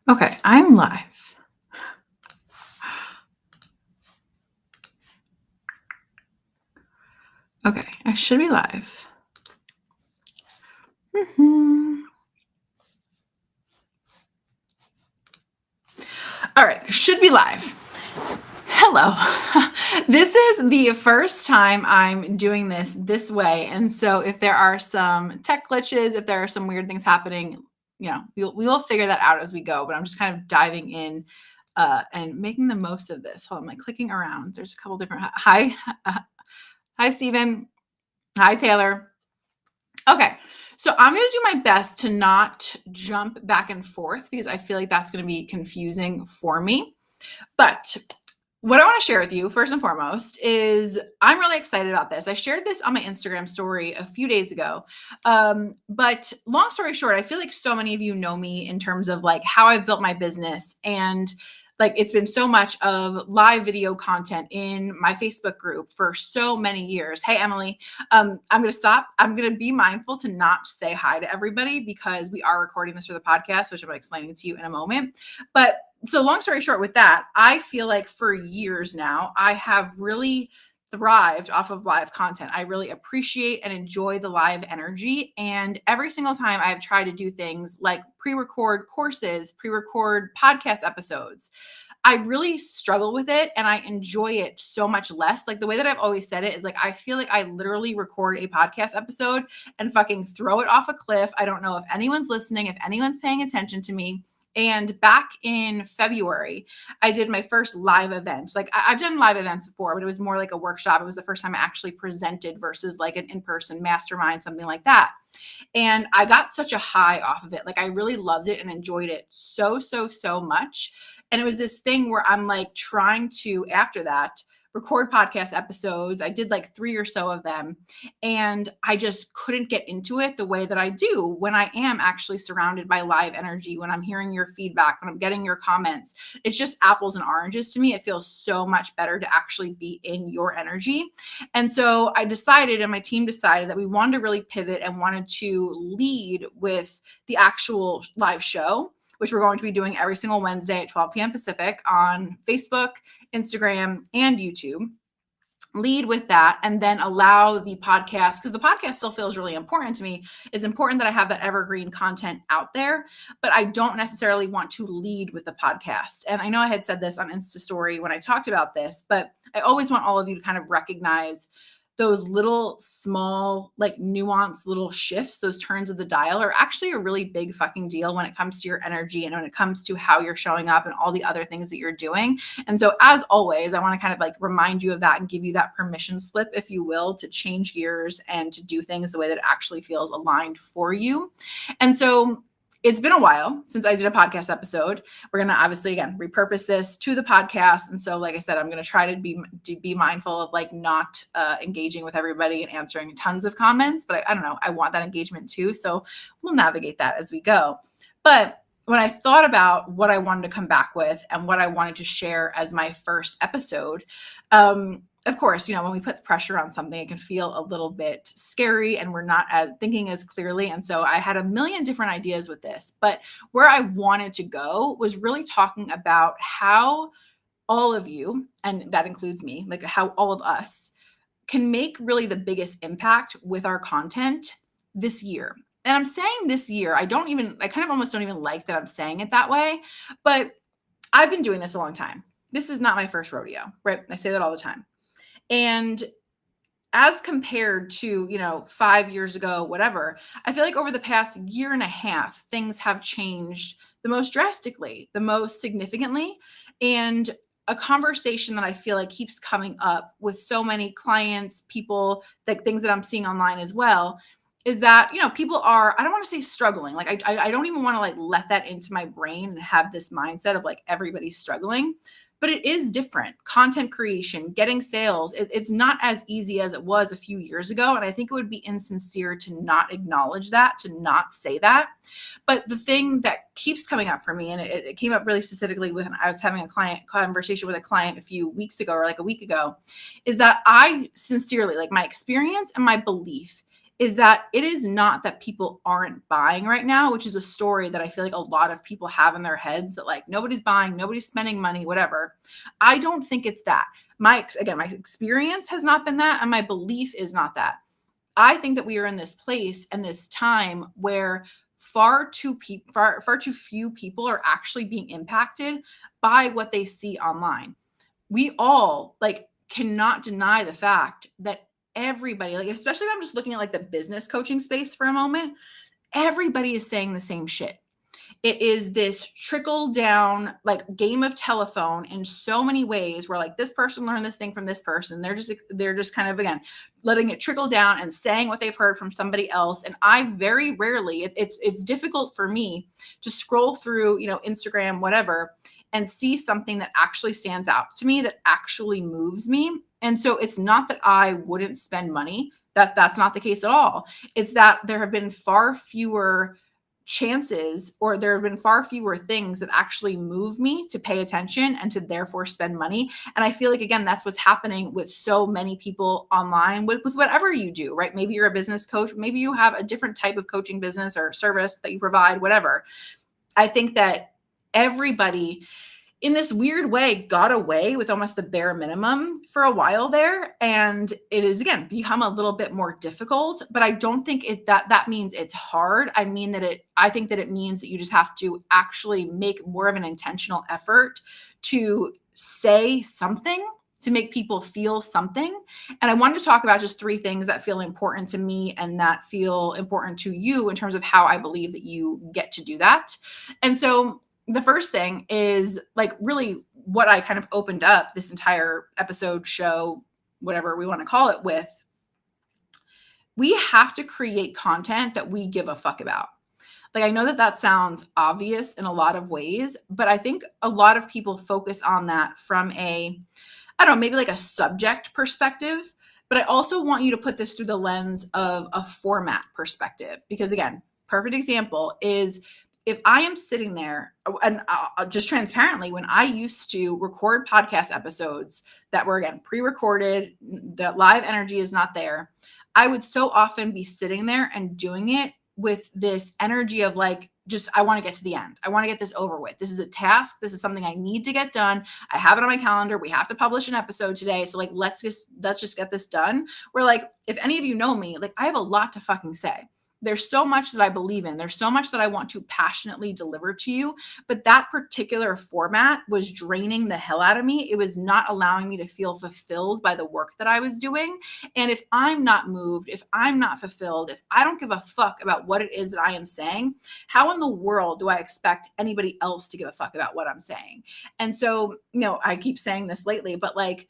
Okay, I'm live. Okay, I should be live. Mhm. All right, should be live. Hello. This is the first time I'm doing this way, and so if there are some tech glitches, if there are some weird things happening, we will figure that out as we go. But I'm just kind of diving in and making the most of this. Hold on, I'm like clicking around. There's a couple different. Hi, hi, Stephen. Hi, Taylor. Okay. So I'm going to do my best to not jump back and forth because I feel like that's going to be confusing for me. But what I want to share with you, first and foremost, is I'm really excited about this. I shared this on my Instagram story a few days ago. But long story short, I feel like so many of you know me in terms of like how I've built my business. And like it's been so much of live video content in my Facebook group for so many years. Hey, Emily, I'm going to stop. I'm going to be mindful to not say hi to everybody because we are recording this for the podcast, which I'm going to explain to you in a moment. But so long story short with that, I feel like for years now, I have really thrived off of live content. I really appreciate and enjoy the live energy. And every single time I've tried to do things like pre-record courses, pre-record podcast episodes, I really struggle with it and I enjoy it so much less. Like the way that I've always said it is like, I feel like I literally record a podcast episode and fucking throw it off a cliff. I don't know if anyone's listening, if anyone's paying attention to me. And back in February, I did my first live event. Like I've done live events before, but it was more like a workshop. It was the first time I actually presented versus like an in-person mastermind, something like that. And I got such a high off of it. Like I really loved it and enjoyed it so much. And it was this thing where I'm like trying to, after that, record podcast episodes. I did like 3 or so of them. And I just couldn't get into it the way that I do when I am actually surrounded by live energy, when I'm hearing your feedback, when I'm getting your comments. It's just apples and oranges to me. It feels so much better to actually be in your energy. And so I decided, and my team decided, that we wanted to really pivot and wanted to lead with the actual live show, which we're going to be doing every single Wednesday at 12 p.m. Pacific on Facebook, Instagram, and YouTube. Lead with that and then allow the podcast, because the podcast still feels really important to me. It's important that I have that evergreen content out there, but I don't necessarily want to lead with the podcast. And I know I had said this on Insta story when I talked about this, but I always want all of you to kind of recognize those little small, like nuanced little shifts, those turns of the dial are actually a really big fucking deal when it comes to your energy and when it comes to how you're showing up and all the other things that you're doing. And so, as always, I want to kind of like remind you of that and give you that permission slip, if you will, to change gears and to do things the way that it actually feels aligned for you. And so, it's been a while since I did a podcast episode. We're going to obviously, again, repurpose this to the podcast. And so, like I said, I'm going to try to be mindful of like not engaging with everybody and answering tons of comments. But I don't know. I want that engagement too. So we'll navigate that as we go. But when I thought about what I wanted to come back with and what I wanted to share as my first episode, of course, when we put pressure on something, it can feel a little bit scary and we're not thinking as clearly. And so I had a million different ideas with this, but where I wanted to go was really talking about how all of you, and that includes me, like how all of us can make really the biggest impact with our content this year. And I'm saying this year, I kind of almost don't even like that I'm saying it that way, but I've been doing this a long time. This is not my first rodeo, right? I say that all the time. And as compared to, 5 years ago, whatever, I feel like over the past year and a half, things have changed the most drastically, the most significantly. And a conversation that I feel like keeps coming up with so many clients, people, like things that I'm seeing online as well, is that, people are, I don't want to say struggling. Like, I don't even want to like let that into my brain and have this mindset of like everybody's struggling, but it is different. Content creation, getting sales, it's not as easy as it was a few years ago. And I think it would be insincere to not acknowledge that, to not say that. But the thing that keeps coming up for me, and it came up really specifically when I was having a client conversation with a client a few weeks ago or like a week ago, is that I sincerely, like my experience and my belief is that it is not that people aren't buying right now, which is a story that I feel like a lot of people have in their heads, that like nobody's buying, nobody's spending money, whatever. I don't think it's that. My experience has not been that, and my belief is not that. I think that we are in this place and this time where far too few people are actually being impacted by what they see online. We all like cannot deny the fact that everybody, like especially if I'm just looking at like the business coaching space for a moment, everybody is saying the same shit. It is this trickle down like game of telephone in so many ways, where like this person learned this thing from this person. They're just kind of, again, letting it trickle down and saying what they've heard from somebody else. And I very rarely, it's difficult for me to scroll through, Instagram, whatever, and see something that actually stands out to me, that actually moves me. And so it's not that I wouldn't spend money. That's not the case at all. It's that there have been far fewer chances, or there have been far fewer things that actually move me to pay attention and to therefore spend money. And I feel like, again, that's what's happening with so many people online with whatever you do, right? Maybe you're a business coach, maybe you have a different type of coaching business or service that you provide, whatever. I think that everybody in this weird way got away with almost the bare minimum for a while there, and it is, again, become a little bit more difficult. But I don't think that means it's hard. I think that it means that you just have to actually make more of an intentional effort to say something, to make people feel something. And I wanted to talk about just 3 things that feel important to me and that feel important to you in terms of how I believe that you get to do that. And so the first thing is like really what I kind of opened up this entire episode, show, whatever we want to call it, with. We have to create content that we give a fuck about. Like, I know that sounds obvious in a lot of ways, but I think a lot of people focus on that from I don't know, maybe like a subject perspective. But I also want you to put this through the lens of a format perspective, because, again, perfect example is if I am sitting there, and just transparently, when I used to record podcast episodes that were, again, pre-recorded, the live energy is not there, I would so often be sitting there and doing it with this energy of like, just, I want to get to the end. I want to get this over with. This is a task. This is something I need to get done. I have it on my calendar. We have to publish an episode today. So like, let's just get this done. Where, like, if any of you know me, like, I have a lot to fucking say. There's so much that I believe in. There's so much that I want to passionately deliver to you. But that particular format was draining the hell out of me. It was not allowing me to feel fulfilled by the work that I was doing. And if I'm not moved, if I'm not fulfilled, if I don't give a fuck about what it is that I am saying, how in the world do I expect anybody else to give a fuck about what I'm saying? And so, I keep saying this lately, but like,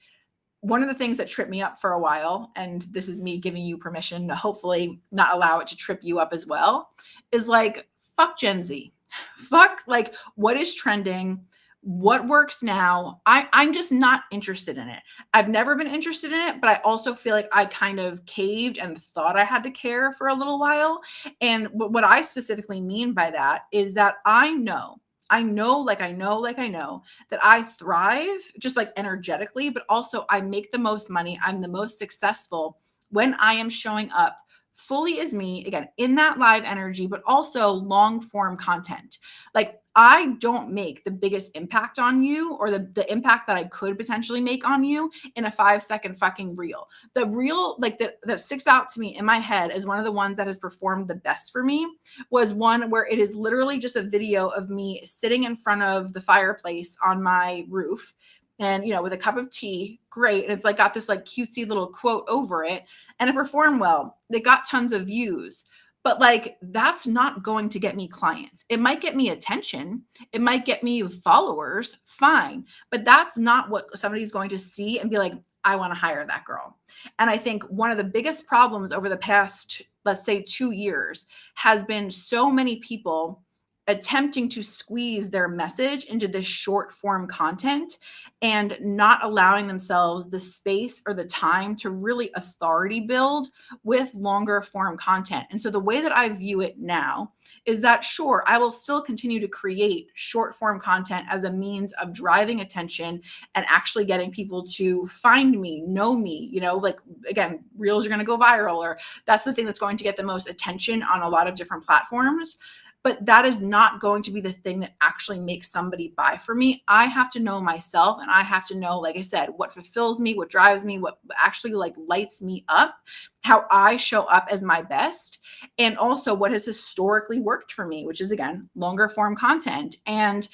one of the things that tripped me up for a while, and this is me giving you permission to hopefully not allow it to trip you up as well, is like, fuck Gen Z. Fuck, like, what is trending? What works now? I'm just not interested in it. I've never been interested in it, but I also feel like I kind of caved and thought I had to care for a little while. And what I specifically mean by that is that I know that I thrive just like energetically, but also I make the most money. I'm the most successful when I am showing up fully as me, again, in that live energy, but also long form content. Like, I don't make the biggest impact on you, or the impact that I could potentially make on you, in a 5-second fucking reel. The reel, like, that sticks out to me in my head as one of the ones that has performed the best for me was one where it is literally just a video of me sitting in front of the fireplace on my roof, and with a cup of tea. Great. And it's like got this like cutesy little quote over it, and it performed well. They got tons of views. But like, that's not going to get me clients. It might get me attention. It might get me followers. Fine. But that's not what somebody's going to see and be like, I want to hire that girl. And I think one of the biggest problems over the past, let's say, 2 years has been so many people attempting to squeeze their message into this short form content and not allowing themselves the space or the time to really authority build with longer form content. And so the way that I view it now is that, sure, I will still continue to create short form content as a means of driving attention and actually getting people to find me, know me, like, again, reels are going to go viral, or that's the thing that's going to get the most attention on a lot of different platforms. But that is not going to be the thing that actually makes somebody buy from me. I have to know myself, and I have to know, like I said, what fulfills me, what drives me, what actually like lights me up, how I show up as my best, and also what has historically worked for me, which is, again, longer form content. And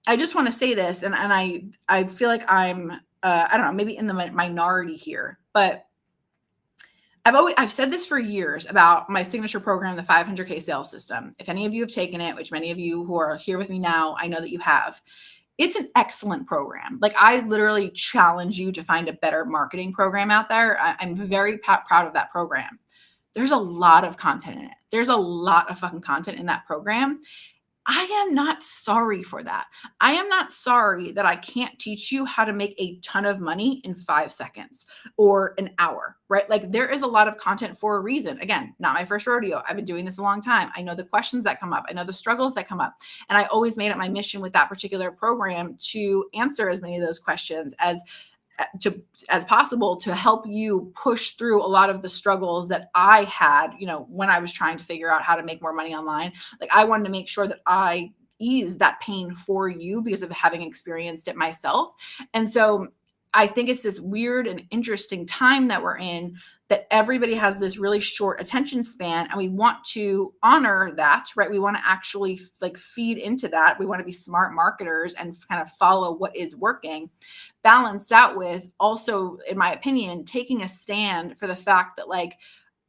I just want to say this, and I feel like I'm I don't know, maybe in the minority here, but I've said this for years about my signature program, the 500K sales system. If any of you have taken it, which many of you who are here with me now, I know that you have. It's an excellent program. Like, I literally challenge you to find a better marketing program out there. I'm very proud of that program. There's a lot of content in it. There's a lot of fucking content in that program. I am not sorry for that. I am not sorry that I can't teach you how to make a ton of money in 5 seconds or an hour, right? Like, there is a lot of content for a reason. Again, not my first rodeo. I've been doing this a long time. I know the questions that come up. I know the struggles that come up. And I always made it my mission with that particular program to answer as many of those questions as possible, to help you push through a lot of the struggles that I had, when I was trying to figure out how to make more money online. Like, I wanted to make sure that I ease that pain for you because of having experienced it myself. And so I think it's this weird and interesting time that we're in, that everybody has this really short attention span, and we want to honor that, right? We want to actually like feed into that. We want to be smart marketers and kind of follow what is working, balanced out with also, in my opinion, taking a stand for the fact that, like,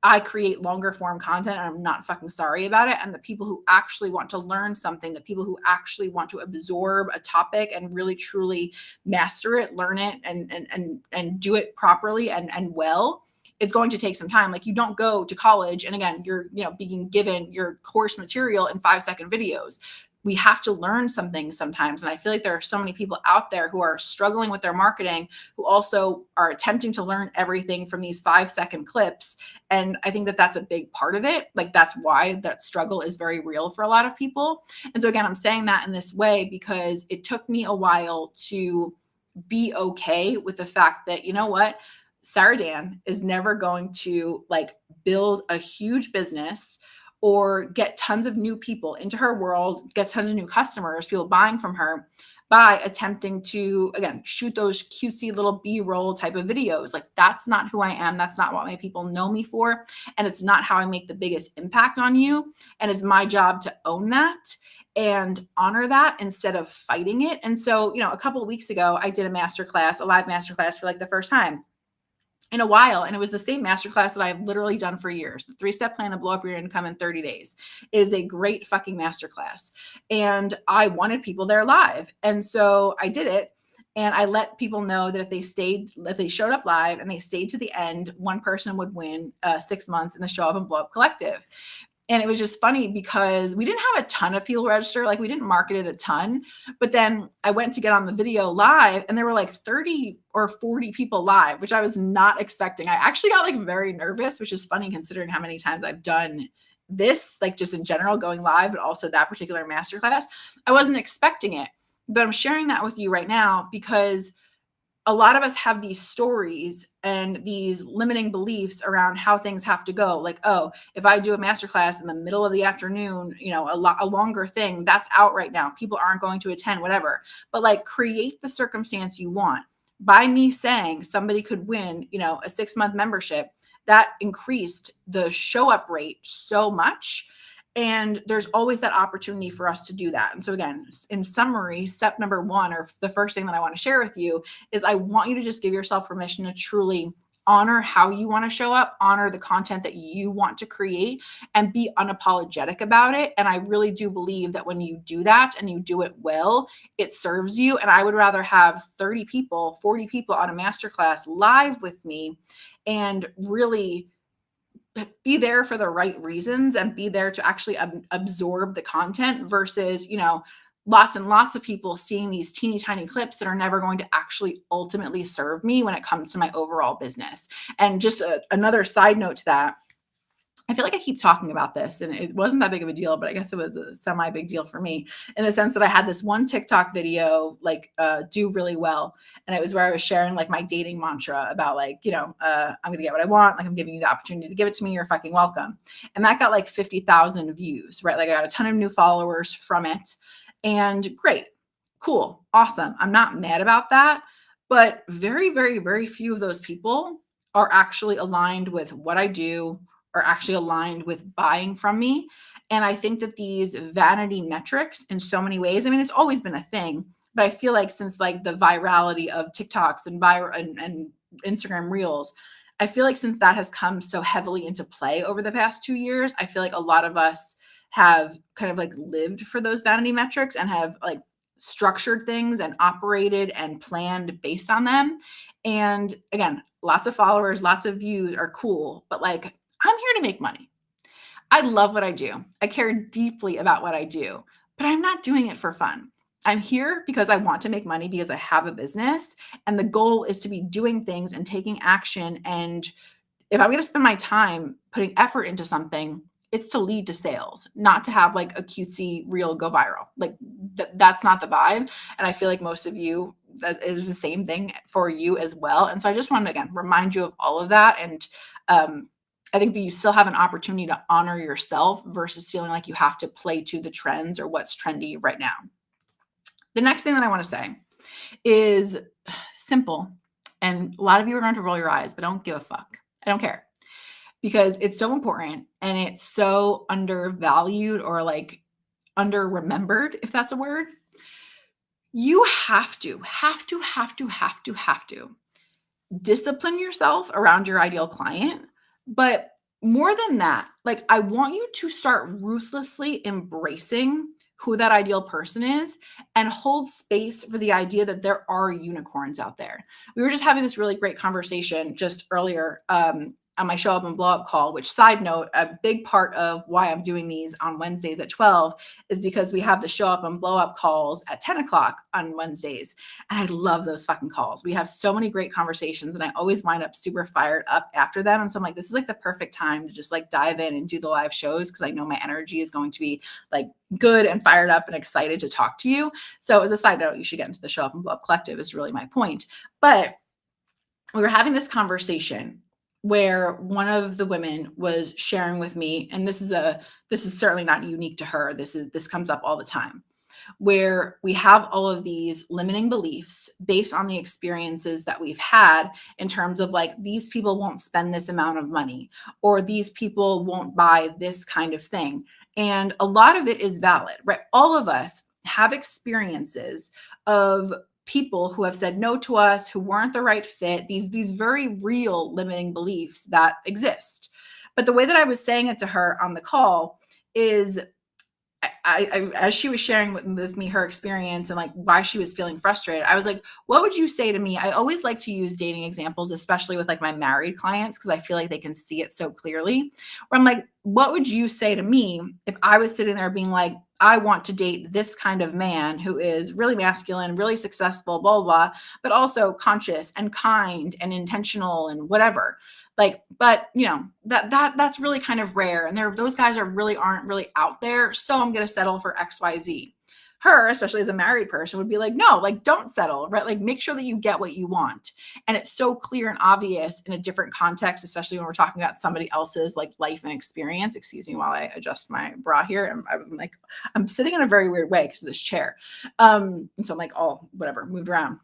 I create longer form content and I'm not fucking sorry about it. And the people who actually want to learn something, the people who actually want to absorb a topic and really truly master it, learn it, and do it properly and well, it's going to take some time. Like, you don't go to college and, again, you're being given your course material in 5-second videos. We have to learn something sometimes. And I feel like there are so many people out there who are struggling with their marketing, who also are attempting to learn everything from these 5-second clips. And I think that that's a big part of it. Like, that's why that struggle is very real for a lot of people. And so, again, I'm saying that in this way because it took me a while to be okay with the fact that, you know what, Sarah Dan is never going to like build a huge business or get tons of new people into her world, get tons of new customers, people buying from her, by attempting to, again, shoot those cutesy little B-roll type of videos. Like, that's not who I am. That's not what my people know me for. And it's not how I make the biggest impact on you. And it's my job to own that and honor that instead of fighting it. And so, a couple of weeks ago, I did a masterclass, a live masterclass for like the first time in a while. And it was the same masterclass that I've literally done for years. The 3-step plan to blow up your income in 30 days. It is a great fucking masterclass. And I wanted people there live. And so I did it. And I let people know that if they showed up live and they stayed to the end, one person would win 6 months in the Show Up and Blow Up Collective. And it was just funny because we didn't have a ton of people register. Like, we didn't market it a ton. But then I went to get on the video live and there were like 30 or 40 people live, which I was not expecting. I actually got like very nervous, which is funny considering how many times I've done this, like just in general, going live, but also that particular masterclass. I wasn't expecting it. But I'm sharing that with you right now because a lot of us have these stories and these limiting beliefs around how things have to go. Like, oh, if I do a masterclass in the middle of the afternoon, a longer thing, that's out right now. People aren't going to attend, whatever. But like, create the circumstance you want. By me saying somebody could win, a 6-month membership, that increased the show up rate so much. And there's always that opportunity for us to do that. And so, again, in summary, step number 1, or the first thing that I want to share with you, is I want you to just give yourself permission to truly honor how you want to show up, honor the content that you want to create, and be unapologetic about it. And I really do believe that when you do that and you do it well, it serves you. And I would rather have 30 people, 40 people on a masterclass live with me and really be there for the right reasons and be there to actually absorb the content versus, lots and lots of people seeing these teeny tiny clips that are never going to actually ultimately serve me when it comes to my overall business. And just another side note to that, I feel like I keep talking about this and it wasn't that big of a deal, but I guess it was a semi big deal for me in the sense that I had this one TikTok video do really well. And it was where I was sharing like my dating mantra about I'm going to get what I want. Like I'm giving you the opportunity to give it to me. You're fucking welcome. And that got like 50,000 views, right? Like I got a ton of new followers from it and great, cool, awesome. I'm not mad about that, but very, very, very few of those people are actually aligned with what I do, are actually aligned with buying from me. And I think that these vanity metrics in so many ways, I mean, it's always been a thing, but I feel like since like the virality of TikToks and and Instagram reels, I feel like since that has come so heavily into play over the past 2 years, I feel like a lot of us have kind of like lived for those vanity metrics and have like structured things and operated and planned based on them. And again, lots of followers, lots of views are cool, but like I'm here to make money. I love what I do. I care deeply about what I do, but I'm not doing it for fun. I'm here because I want to make money because I have a business. And the goal is to be doing things and taking action. And if I'm going to spend my time putting effort into something, it's to lead to sales, not to have like a cutesy reel go viral. Like that's not the vibe. And I feel like most of you, that is the same thing for you as well. And so I just wanted to, again, remind you of all of that. And I think that you still have an opportunity to honor yourself versus feeling like you have to play to the trends or what's trendy right now. The next thing that I want to say is simple. And a lot of you are going to roll your eyes, but don't give a fuck. I don't care because it's so important and it's so undervalued or like under remembered, if that's a word. You have to discipline yourself around your ideal client. But more than that, like I want you to start ruthlessly embracing who that ideal person is and hold space for the idea that there are unicorns out there. We were just having this really great conversation just earlier on my Show Up and Blow Up call, which, side note, a big part of why I'm doing these on Wednesdays at 12 is because we have the Show Up and Blow Up calls at 10 o'clock on Wednesdays. And I love those fucking calls. We have so many great conversations and I always wind up super fired up after them. And so I'm like, this is like the perfect time to just like dive in and do the live shows because I know my energy is going to be like good and fired up and excited to talk to you. So as a side note, you should get into the Show Up and Blow Up Collective is really my point. But we were having this conversation where one of the women was sharing with me, and this is certainly not unique to her. This comes up all the time, where we have all of these limiting beliefs based on the experiences that we've had in terms of like, these people won't spend this amount of money, or these people won't buy this kind of thing. And a lot of it is valid, right? All of us have experiences of people who have said no to us, who weren't the right fit, these very real limiting beliefs that exist. But the way that I was saying it to her on the call is I as she was sharing with me her experience and like why she was feeling frustrated, I was like, what would you say to me? I always like to use dating examples, especially with like my married clients, because I feel like they can see it so clearly. Where I'm like, what would you say to me if I was sitting there being like, I want to date this kind of man who is really masculine, really successful, blah, blah, blah, but also conscious and kind and intentional and whatever. Like, but that's really kind of rare. And those guys aren't really out there. So I'm going to settle for XYZ. Her, especially as a married person, would be like, no, like don't settle, right? Like make sure that you get what you want. And it's so clear and obvious in a different context, especially when we're talking about somebody else's like life and experience. Excuse me while I adjust my bra here. I'm sitting in a very weird way because of this chair. And so I'm like, oh, whatever, moved around.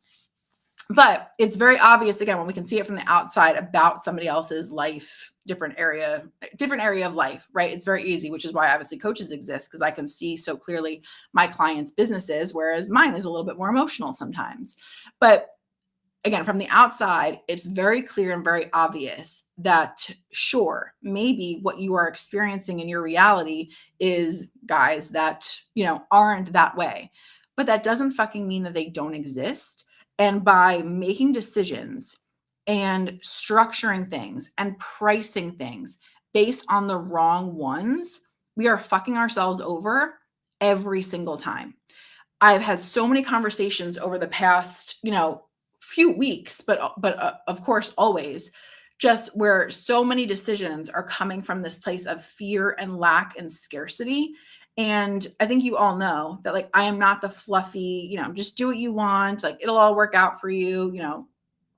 But it's very obvious, again, when we can see it from the outside about somebody else's life, different area of life, right? It's very easy, which is why obviously coaches exist, because I can see so clearly my clients' businesses, whereas mine is a little bit more emotional sometimes. But again, from the outside, it's very clear and very obvious that sure, maybe what you are experiencing in your reality is guys that, aren't that way. But that doesn't fucking mean that they don't exist. And by making decisions and structuring things and pricing things based on the wrong ones, we are fucking ourselves over every single time. I've had so many conversations over the past, few weeks, but of course always, just where so many decisions are coming from this place of fear and lack and scarcity. And I think you all know that, like, I am not the fluffy, just do what you want, like it'll all work out for you,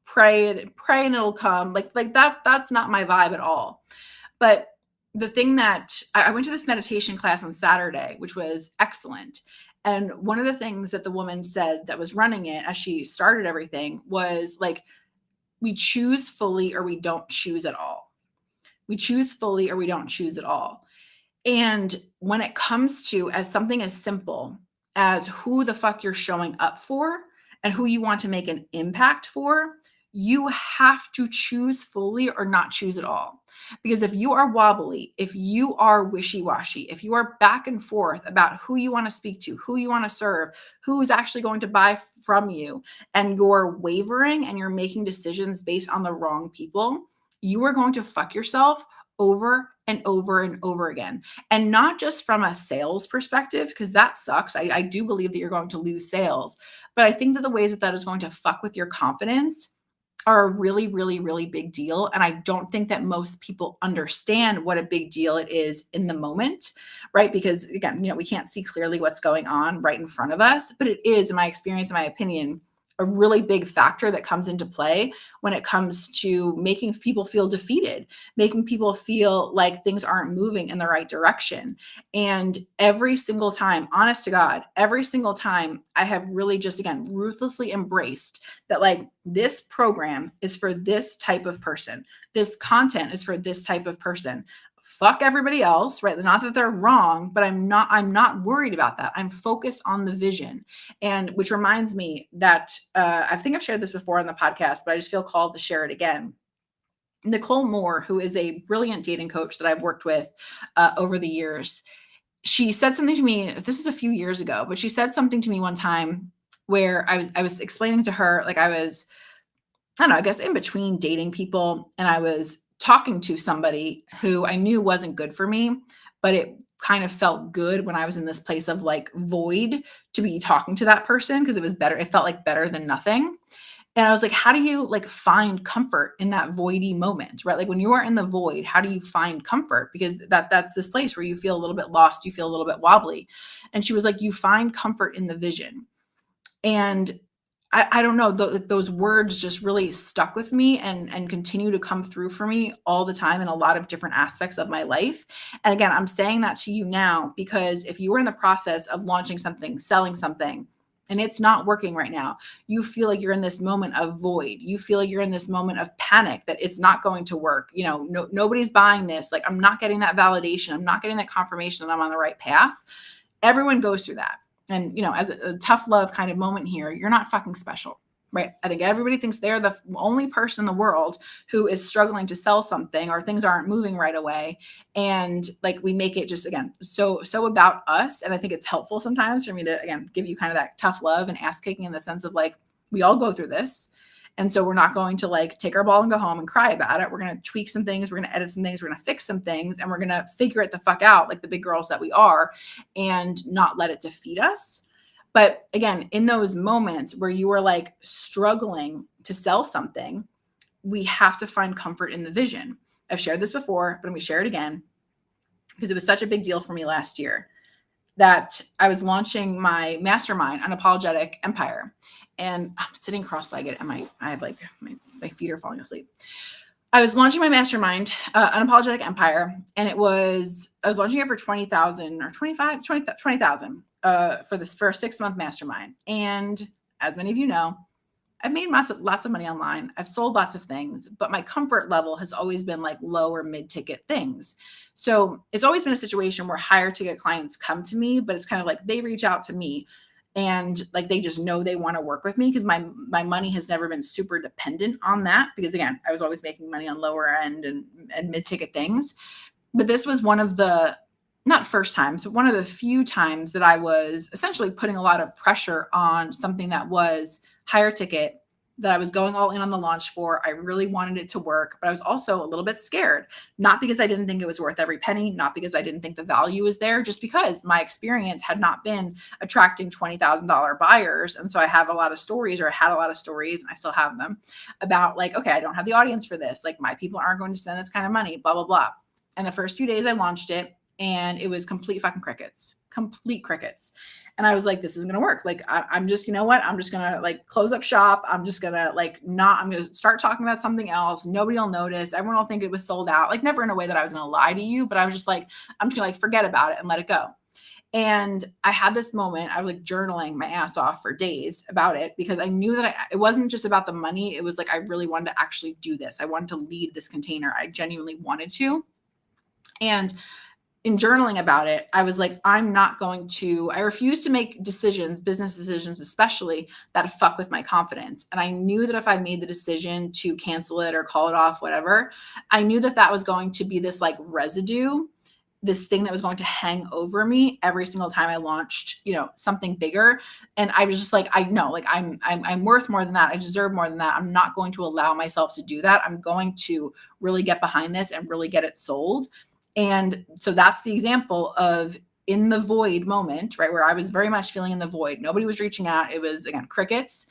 pray and it'll come. Like that's not my vibe at all. But the thing that I went to this meditation class on Saturday, which was excellent. And one of the things that the woman said that was running it as she started everything was like, we choose fully or we don't choose at all. We choose fully or we don't choose at all. And when it comes to as something as simple as who the fuck you're showing up for and who you want to make an impact for, you have to choose fully or not choose at all. Because if you are wobbly, if you are wishy-washy, if you are back and forth about who you want to speak to, who you want to serve, who's actually going to buy from you, and you're wavering and you're making decisions based on the wrong people, you are going to fuck yourself over and over and over again. And not just from a sales perspective, because that sucks. I do believe that you're going to lose sales. But I think that the ways that that is going to fuck with your confidence are a really, really, really big deal. And I don't think that most people understand what a big deal it is in the moment, right? Because again, we can't see clearly what's going on right in front of us, but it is, in my experience, in my opinion, a really big factor that comes into play when it comes to making people feel defeated, making people feel like things aren't moving in the right direction. And every single time, honest to God, every single time I have really just, again, ruthlessly embraced that, like, this program is for this type of person. This content is for this type of person. Fuck everybody else, right? Not that they're wrong, but I'm not worried about that. I'm focused on the vision. And which reminds me that I think I've shared this before on the podcast, but I just feel called to share it again. Nicole Moore, who is a brilliant dating coach that I've worked with over the years, she said something to me. This was a few years ago, but she said something to me one time where I was explaining to her, like, I was, I don't know, I guess in between dating people, and I was talking to somebody who I knew wasn't good for me, but it kind of felt good when I was in this place of like void to be talking to that person because it was better. It felt like better than nothing. And I was like, how do you like find comfort in that voidy moment, right? Like when you are in the void, how do you find comfort? Because that's this place where you feel a little bit lost, you feel a little bit wobbly. And she was like, you find comfort in the vision. And I don't know, those words just really stuck with me and continue to come through for me all the time in a lot of different aspects of my life. And again, I'm saying that to you now because if you were in the process of launching something, selling something, and it's not working right now, you feel like you're in this moment of void. You feel like you're in this moment of panic that it's not going to work. Nobody's buying this. Like, I'm not getting that validation. I'm not getting that confirmation that I'm on the right path. Everyone goes through that. And, as a tough love kind of moment here, you're not fucking special, right? I think everybody thinks they're the only person in the world who is struggling to sell something or things aren't moving right away. And like, we make it just, again, so about us. And I think it's helpful sometimes for me to, again, give you kind of that tough love and ass kicking in the sense of like, we all go through this. And so we're not going to like take our ball and go home and cry about it. We're going to tweak some things. We're going to edit some things. We're going to fix some things, and we're going to figure it the fuck out like the big girls that we are and not let it defeat us. But again, in those moments where you are like struggling to sell something, we have to find comfort in the vision. I've shared this before, but I'm going to share it again because it was such a big deal for me last year that I was launching my mastermind, Unapologetic Empire. And I'm sitting cross-legged and I have like my feet are falling asleep. I was launching my mastermind, Unapologetic Empire, and I was launching it for 20,000 or 20,000 for this first 6-month mastermind. And as many of you know, I've made lots of money online. I've sold lots of things, but my comfort level has always been like low or mid-ticket things. So it's always been a situation where higher ticket clients come to me, but it's kind of like they reach out to me and like they just know they want to work with me because my money has never been super dependent on that, because again, I was always making money on lower end and mid-ticket things. But this was one of the, not first times, but one of the few times that I was essentially putting a lot of pressure on something that was higher ticket, that I was going all in on the launch for. I really wanted it to work, but I was also a little bit scared, not because I didn't think it was worth every penny, not because I didn't think the value was there, just because my experience had not been attracting $20,000 buyers. And so I have a lot of stories, or I had a lot of stories, and I still have them, about like, okay, I don't have the audience for this. Like, my people aren't going to spend this kind of money, blah, blah, blah. And the first few days I launched it, and it was complete fucking crickets, complete crickets. And I was like, this isn't going to work. Like, I'm just, you know what? I'm just going to like close up shop. I'm just going to like I'm going to start talking about something else. Nobody will notice. Everyone will think it was sold out. Like, never in a way that I was going to lie to you, but I was just like, I'm just going to like forget about it and let it go. And I had this moment, I was like journaling my ass off for days about it, because I knew that it wasn't just about the money. It was like, I really wanted to actually do this. I wanted to lead this container. I genuinely wanted to. And in journaling about it, I was like, I refuse to make decisions, business decisions especially, that fuck with my confidence. And I knew that if I made the decision to cancel it or call it off, whatever, I knew that that was going to be this like residue, this thing that was going to hang over me every single time I launched, something bigger. And I was just like, I know, like I'm worth more than that. I deserve more than that. I'm not going to allow myself to do that. I'm going to really get behind this and really get it sold. And so that's the example of in the void moment, right? Where I was very much feeling in the void. Nobody was reaching out. It was, again, crickets.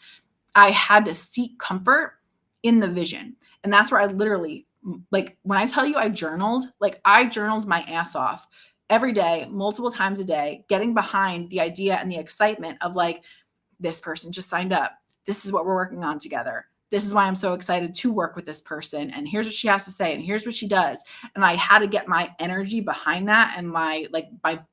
I had to seek comfort in the vision. And that's where I literally, like, when I tell you I journaled my ass off every day, multiple times a day, getting behind the idea and the excitement of like, this person just signed up. This is what we're working on together. This is why I'm so excited to work with this person. And here's what she has to say. And here's what she does. And I had to get my energy behind that, and my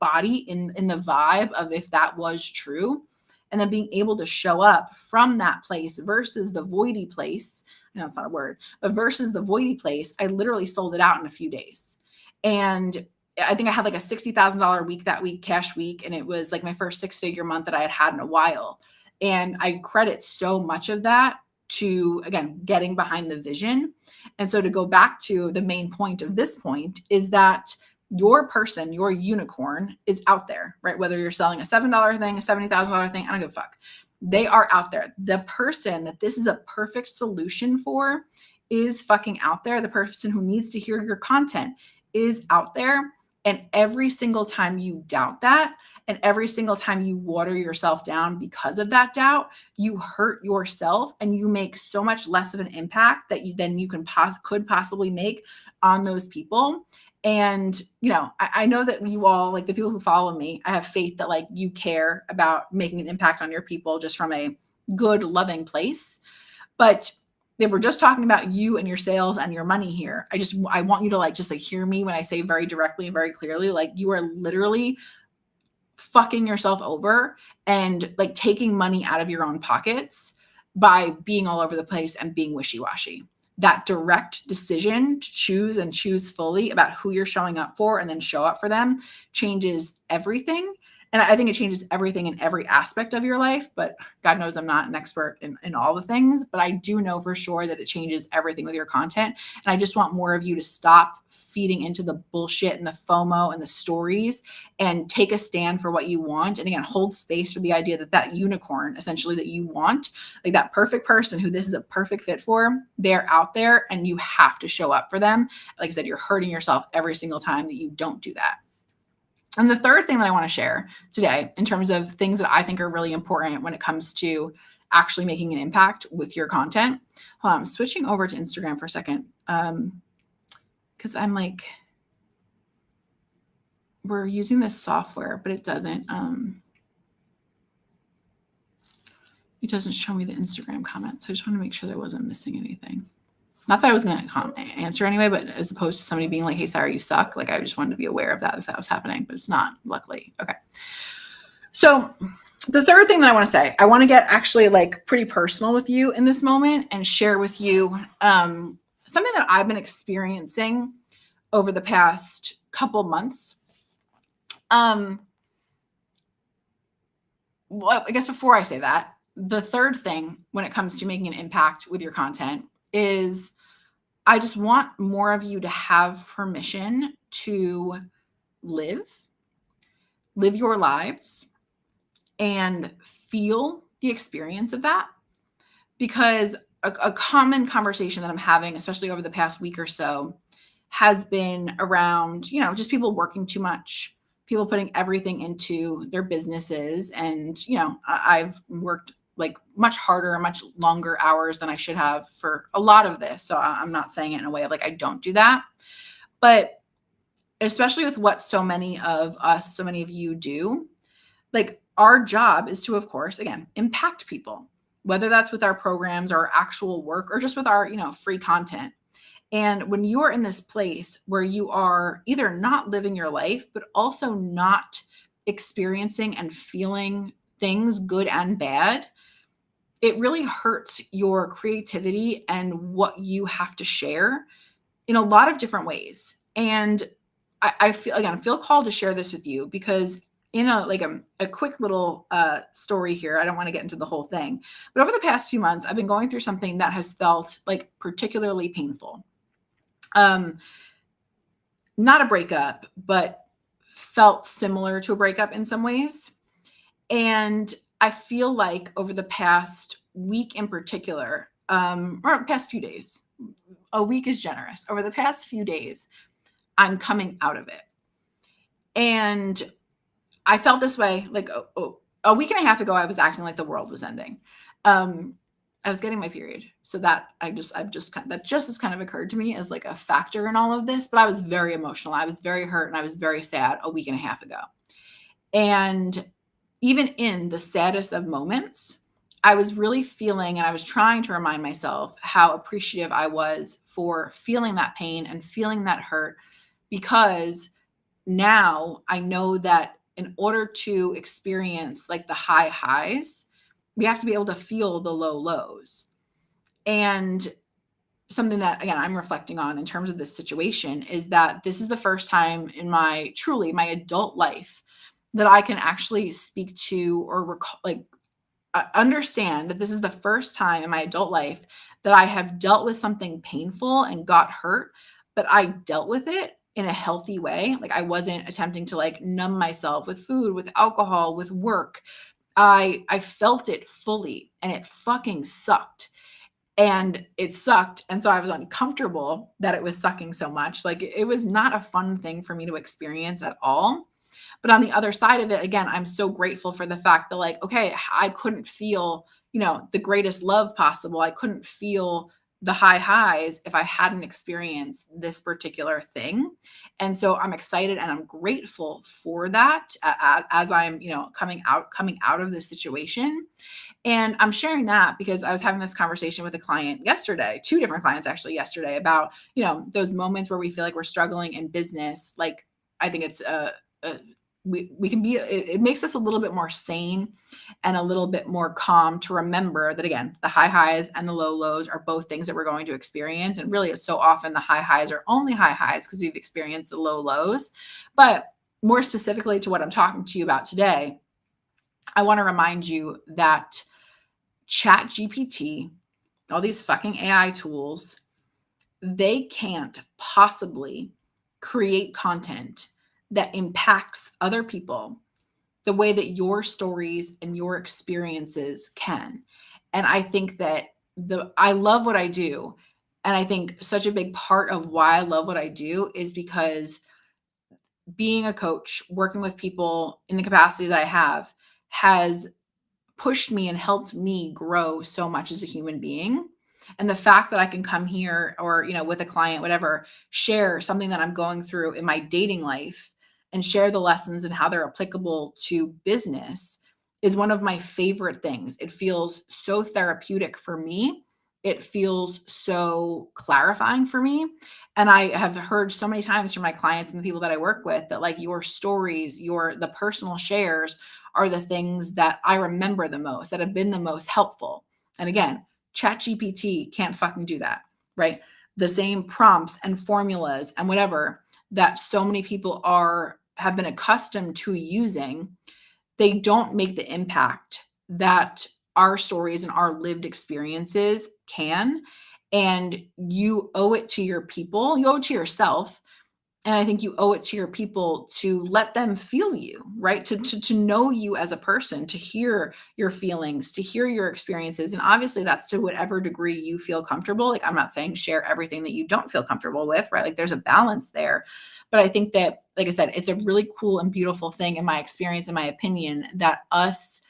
body in the vibe of if that was true. And then being able to show up from that place versus the voidy place. I know it's not a word, but versus the voidy place, I literally sold it out in a few days. And I think I had like a $60,000 week that week, cash week. And it was like my first 6-figure month that I had in a while. And I credit so much of that to, again, getting behind the vision. And so to go back to the main point of this point is that your person, your unicorn is out there, right? Whether you're selling a $7 thing, a $70,000 thing, I don't give a fuck. They are out there. The person that this is a perfect solution for is fucking out there. The person who needs to hear your content is out there. And every single time you doubt that, and every single time you water yourself down because of that doubt, you hurt yourself, and you make so much less of an impact that you could possibly make on those people. And, I know that you all, like the people who follow me, I have faith that like you care about making an impact on your people just from a good, loving place. But if we're just talking about you and your sales and your money here, I want you to just hear me when I say very directly and very clearly, like, you are literally fucking yourself over and like taking money out of your own pockets by being all over the place and being wishy-washy. That direct decision to choose fully about who you're showing up for and then show up for them changes everything. And I think it changes everything in every aspect of your life, but God knows I'm not an expert in all the things, but I do know for sure that it changes everything with your content. And I just want more of you to stop feeding into the bullshit and the FOMO and the stories and take a stand for what you want. And again, hold space for the idea that unicorn essentially that you want, like that perfect person who this is a perfect fit for, they're out there and you have to show up for them. Like I said, you're hurting yourself every single time that you don't do that. And the third thing that I want to share today in terms of things that I think are really important when it comes to actually making an impact with your content. Hold on, I'm switching over to Instagram for a second. Because I'm like, we're using this software, but it doesn't show me the Instagram comments. So I just want to make sure that I wasn't missing anything. Not that I was going to answer anyway, but as opposed to somebody being like, hey, Sarah, you suck. Like, I just wanted to be aware of that if that was happening, but it's not, luckily. Okay. So the third thing that I want to say, I want to get actually like pretty personal with you in this moment and share with you something that I've been experiencing over the past couple months. Well, I guess before I say that, the third thing when it comes to making an impact with your content is I just want more of you to have permission to live your lives and feel the experience of that, because a common conversation that I'm having, especially over the past week or so, has been around, just people working too much, people putting everything into their businesses. And, I've worked like much harder and much longer hours than I should have for a lot of this. So I'm not saying it in a way of like I don't do that. But especially with what so many of us, so many of you do, like our job is to, of course, again, impact people, whether that's with our programs or actual work or just with our, free content. And when you are in this place where you are either not living your life, but also not experiencing and feeling things good and bad, it really hurts your creativity and what you have to share in a lot of different ways. And I feel called to share this with you because in a quick little story here, I don't want to get into the whole thing, but over the past few months, I've been going through something that has felt like particularly painful. Um, Not a breakup, but felt similar to a breakup in some ways. And I feel like over the past week in particular, or past few days, a week is generous. Over the past few days, I'm coming out of it. And I felt this way like a week and a half ago, I was acting like the world was ending. I was getting my period. So that just has kind of occurred to me as like a factor in all of this, but I was very emotional. I was very hurt and I was very sad a week and a half ago. And even in the saddest of moments, I was really feeling and I was trying to remind myself how appreciative I was for feeling that pain and feeling that hurt, because now I know that in order to experience like the high highs, we have to be able to feel the low lows. And something that, again, I'm reflecting on in terms of this situation is that this is the first time in my adult life that I can actually speak to or recall, like understand that this is the first time in my adult life that I have dealt with something painful and got hurt, but I dealt with it in a healthy way. Like I wasn't attempting to like numb myself with food, with alcohol, with work. I felt it fully and it fucking sucked. And it sucked. And so I was uncomfortable that it was sucking so much. Like it was not a fun thing for me to experience at all. But on the other side of it, again, I'm so grateful for the fact that, like, okay, I couldn't feel, the greatest love possible. I couldn't feel the high highs if I hadn't experienced this particular thing. And so I'm excited and I'm grateful for that as I'm, coming out of this situation. And I'm sharing that because I was having this conversation with a client yesterday, two different clients actually yesterday, about, those moments where we feel like we're struggling in business. Like, I think it's we can be, it makes us a little bit more sane and a little bit more calm to remember that, again, the high highs and the low lows are both things that we're going to experience. And really, so often the high highs are only high highs because we've experienced the low lows. But more specifically to what I'm talking to you about today, I want to remind you that ChatGPT, all these fucking AI tools, they can't possibly create content that impacts other people the way that your stories and your experiences can. And I think that I love what I do. And I think such a big part of why I love what I do is because being a coach, working with people in the capacity that I have, has pushed me and helped me grow so much as a human being. And the fact that I can come here or, with a client, whatever, share something that I'm going through in my dating life and share the lessons and how they're applicable to business is one of my favorite things. It feels so therapeutic for me. It feels so clarifying for me. And I have heard so many times from my clients and the people that I work with that, like, your stories, the personal shares are the things that I remember the most, that have been the most helpful. And again, ChatGPT can't fucking do that, right? The same prompts and formulas and whatever that so many people have been accustomed to using, they don't make the impact that our stories and our lived experiences can. And you owe it to your people, you owe it to yourself And I think you owe it to your people to let them feel you, right? To know you as a person, to hear your feelings, to hear your experiences. And obviously that's to whatever degree you feel comfortable. Like I'm not saying share everything that you don't feel comfortable with, right? Like there's a balance there. But I think that, like I said, it's a really cool and beautiful thing in my experience, in my opinion, that us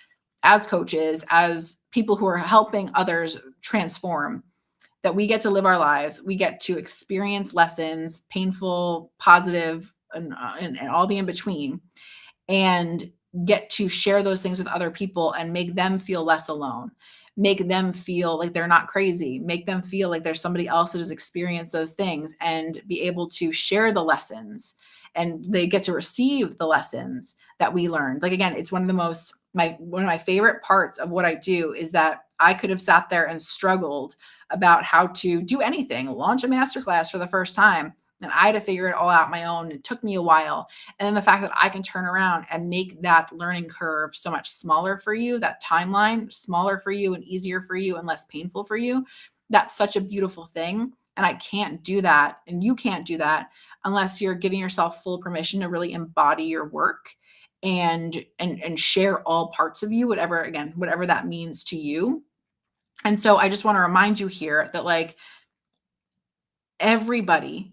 as coaches, as people who are helping others transform, that we get to live our lives. We get to experience lessons, painful, positive, and all the in between, and get to share those things with other people and make them feel less alone, make them feel like they're not crazy, make them feel like there's somebody else that has experienced those things and be able to share the lessons, and they get to receive the lessons that we learned. Like again, it's one of my favorite parts of what I do is that I could have sat there and struggled about how to do anything, launch a masterclass for the first time, and I had to figure it all out my own. It took me a while. And then the fact that I can turn around and make that learning curve so much smaller for you, that timeline smaller for you and easier for you and less painful for you, that's such a beautiful thing. And I can't do that. And you can't do that unless you're giving yourself full permission to really embody your work and share all parts of you, whatever that means to you. And so I just want to remind you here that like everybody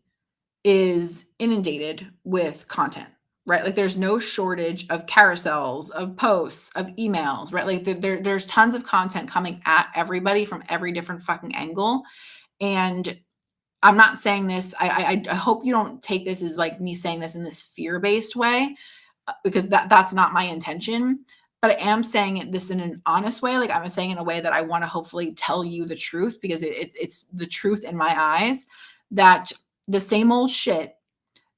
is inundated with content, right? Like there's no shortage of carousels, of posts, of emails, right? Like there's tons of content coming at everybody from every different fucking angle. And I'm not saying this, I hope you don't take this as like me saying this in this fear-based way, because that's not my intention. But I am saying this in an honest way. Like I'm saying in a way that I want to hopefully tell you the truth, because it's the truth in my eyes, that the same old shit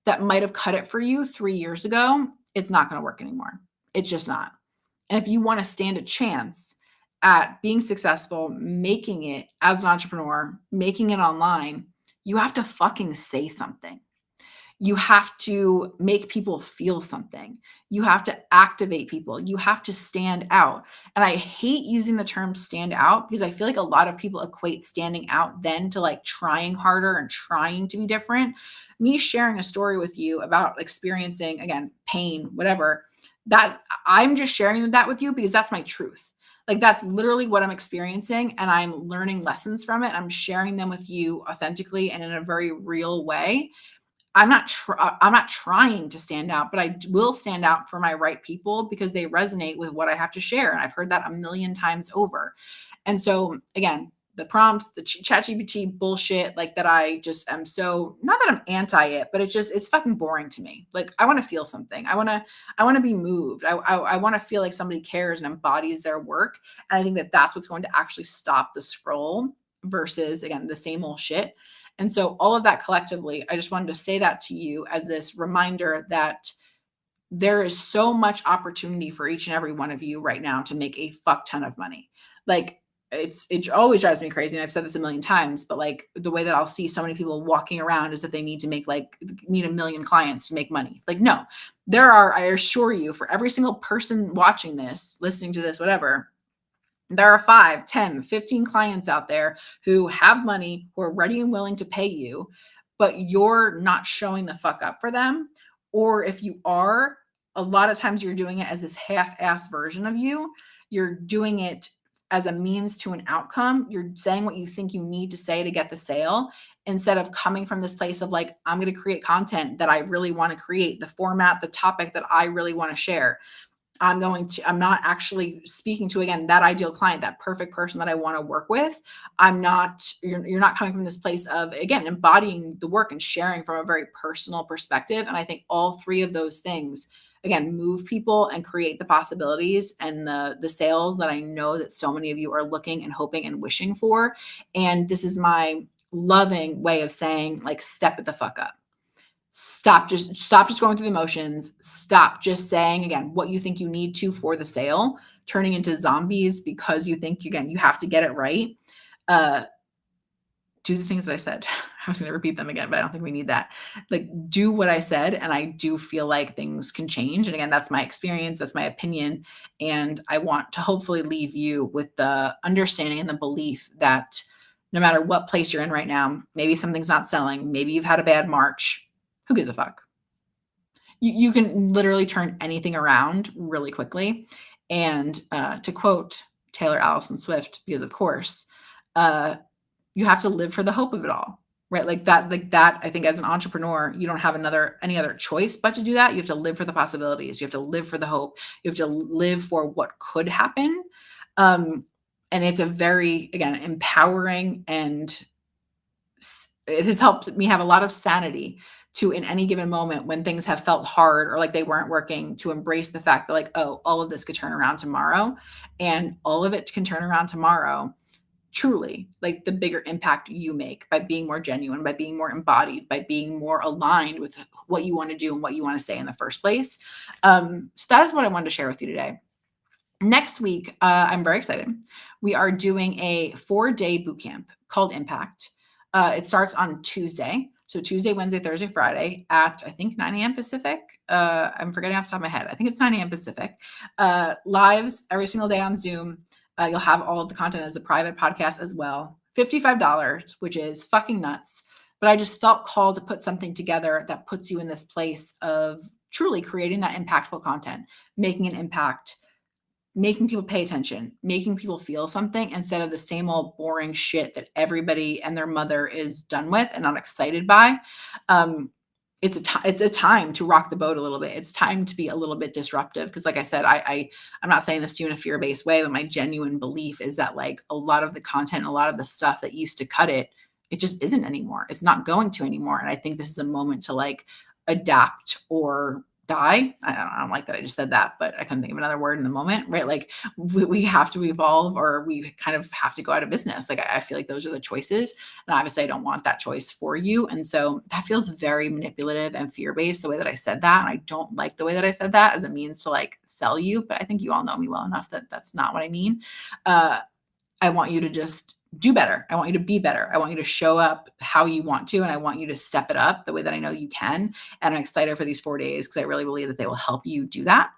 that might have cut it for you 3 years ago, it's not going to work anymore. It's just not. And if you want to stand a chance at being successful, making it as an entrepreneur, making it online, you have to fucking say something. You have to make people feel something. You have to activate people. You have to stand out. And I hate using the term stand out because I feel like a lot of people equate standing out then to like trying harder and trying to be different. Me sharing a story with you about experiencing, again, pain, whatever, that I'm just sharing that with you because that's my truth. Like that's literally what I'm experiencing, and I'm learning lessons from it. I'm sharing them with you authentically and in a very real way. I'm not trying to stand out, but I will stand out for my right people because they resonate with what I have to share. And I've heard that a million times over. And so again, the prompts, the ChatGPT bullshit, like that, I just am so, not that I'm anti it, but it's fucking boring to me. Like I want to feel something. I want to be moved. I want to feel like somebody cares and embodies their work. And I think that that's what's going to actually stop the scroll versus, again, the same old shit. And so all of that collectively, I just wanted to say that to you as this reminder that there is so much opportunity for each and every one of you right now to make a fuck ton of money. Like it always drives me crazy. And I've said this a million times, but like the way that I'll see so many people walking around is that they need to need 1 million clients to make money. Like, no, there are, I assure you, for every single person watching this, listening to this, whatever, there are 5, 10, 15 clients out there who have money, who are ready and willing to pay you, but you're not showing the fuck up for them. Or if you are, a lot of times you're doing it as this half-ass version of you. You're doing it as a means to an outcome. You're saying what you think you need to say to get the sale instead of coming from this place of like, I'm going to create content that I really want to create, the format, the topic that I really want to share. I'm not actually speaking to, again, that ideal client, that perfect person that I want to work with. You're not coming from this place of, again, embodying the work and sharing from a very personal perspective. And I think all three of those things, again, move people and create the possibilities and the sales that I know that so many of you are looking and hoping and wishing for. And this is my loving way of saying, like, step it the fuck up. Stop just going through the motions. Stop just saying, again, what you think you need to for the sale, turning into zombies because you think, again, you have to get it right. Do the things that I said. I was going to repeat them again, but I don't think we need that. Like, do what I said, and I do feel like things can change. And again, that's my experience, that's my opinion, and I want to hopefully leave you with the understanding and the belief that no matter what place you're in right now, maybe something's not selling, maybe you've had a bad March. Who gives a fuck? You can literally turn anything around really quickly. And to quote Taylor Allison Swift, because of course, uh, you have to live for the hope of it all, right? Like that. I think as an entrepreneur, you don't have any other choice but to do that. You have to live for the possibilities. You have to live for the hope. You have to live for what could happen. Um, and it's a very, again, empowering, and it has helped me have a lot of sanity to, in any given moment when things have felt hard or like they weren't working, to embrace the fact that, like, oh, all of this could turn around tomorrow, and all of it can turn around tomorrow. Truly, like, the bigger impact you make by being more genuine, by being more embodied, by being more aligned with what you want to do and what you want to say in the first place. So that is what I wanted to share with you today. Next week, I'm very excited. We are doing a 4-day boot camp called Impact. It starts on Tuesday. So Tuesday, Wednesday, Thursday, Friday at, I think, 9 a.m. Pacific. I'm forgetting off the top of my head. I think it's 9 a.m. Pacific. Lives every single day on Zoom. You'll have all of the content as a private podcast as well. $55, which is fucking nuts. But I just felt called to put something together that puts you in this place of truly creating that impactful content, making an impact, making people pay attention, making people feel something instead of the same old boring shit that everybody and their mother is done with and not excited by. Um, it's a time to rock the boat a little bit. It's time to be a little bit disruptive because, like I said, I'm not saying this to you in a fear-based way, but my genuine belief is that, like, a lot of the content, a lot of the stuff that used to cut it, it just isn't anymore. It's not going to anymore. And I think this is a moment to, like, adapt or die. I don't like that I just said that, but I couldn't think of another word in the moment, right? Like, we have to evolve, or we kind of have to go out of business. Like, I feel like those are the choices. And obviously I don't want that choice for you. And so that feels very manipulative and fear-based, the way that I said that. And I don't like the way that I said that as a means to, like, sell you, but I think you all know me well enough that that's not what I mean. I want you to just do better. I want you to be better. I want you to show up how you want to, and I want you to step it up the way that I know you can. And I'm excited for these 4 days because I really believe that they will help you do that.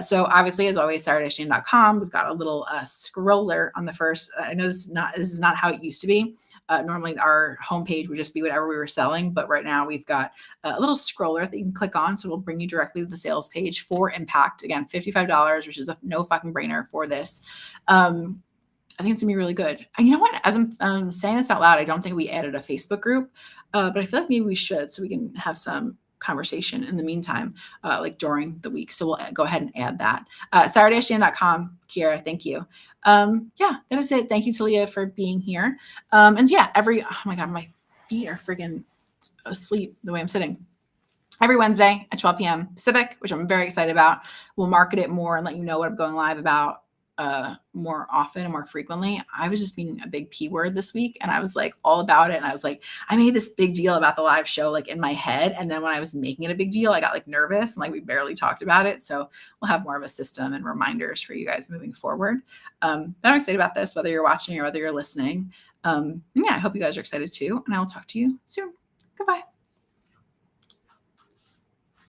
So obviously, as always, SarahDashane.com. We've got a little scroller on the first. I know this is not how it used to be. Normally, our homepage would just be whatever we were selling, but right now we've got a little scroller that you can click on, so it'll bring you directly to the sales page for Impact. Again, $55, which is a no fucking brainer for this. I think it's gonna be really good. And you know what? As I'm saying this out loud, I don't think we added a Facebook group, but I feel like maybe we should, so we can have some conversation in the meantime, like during the week. So we'll go ahead and add that. SarahDashane.com, Kiera, thank you. Yeah, that is it. Thank you, Talia, for being here. And yeah, oh my God, my feet are freaking asleep the way I'm sitting. Every Wednesday at 12 p.m. Pacific, which I'm very excited about. We'll market it more and let you know what I'm going live about more often and more frequently. I was just being a big P word this week, and I was like all about it. And I was like, I made this big deal about the live show, like, in my head. And then when I was making it a big deal, I got, like, nervous, and, like, we barely talked about it. So we'll have more of a system and reminders for you guys moving forward. But I'm excited about this, whether you're watching or whether you're listening. Yeah, I hope you guys are excited too. And I will talk to you soon. Goodbye.